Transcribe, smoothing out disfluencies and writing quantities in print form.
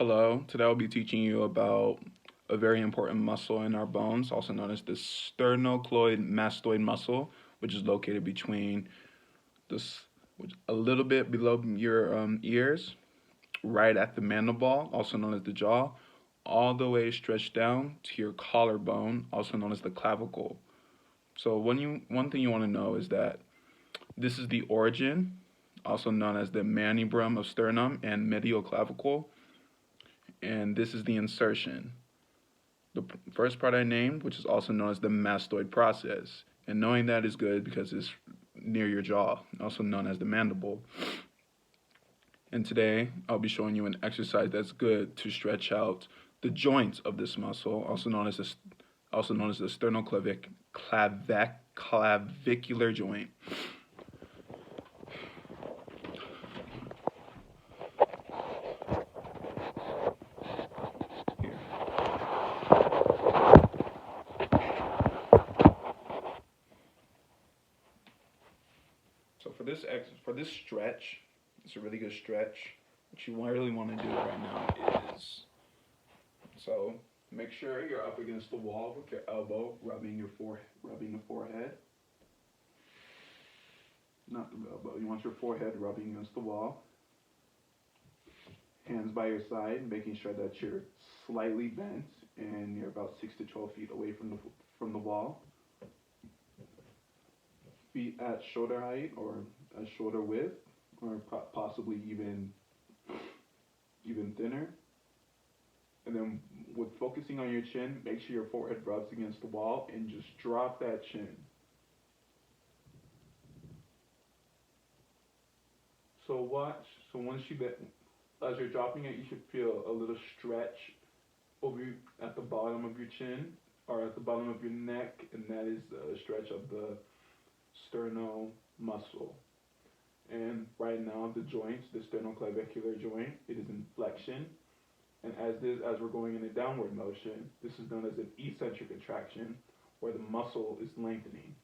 Hello, today I'll be teaching you about a very important muscle in our bones, also known as the sternocloidmastoid muscle, which is located between this, a little bit below your ears, right at the mandible, also known as the jaw, all the way stretched down to your collarbone, also known as the clavicle. So one thing you want to know is that this is the origin, also known as the manubrum of sternum and medial clavicle, and this is the insertion. The first part I named, which is also known as the mastoid process. And knowing that is good because it's near your jaw, also known as the mandible. And today, I'll be showing you an exercise that's good to stretch out the joints of this muscle, also known as the sternoclavicular joint. Here. So for this stretch, it's a really good stretch. What you really want to do right now is, so make sure you're up against the wall with your elbow rubbing the forehead. Not the elbow. You want your forehead rubbing against the wall. Hands by your side, making sure that you're slightly bent and you're about 6 to 12 feet away from the wall. Feet at shoulder height or at shoulder width, or possibly even thinner. And then with focusing on your chin, make sure your forehead rubs against the wall and just drop that chin. So watch. So as you're dropping it, you should feel a little stretch at the bottom of your chin or at the bottom of your neck, and that is the stretch of the sterno muscle. And right now, the joints, the sternoclavicular joint, it is in flexion. And as we're going in a downward motion, this is known as an eccentric contraction, where the muscle is lengthening.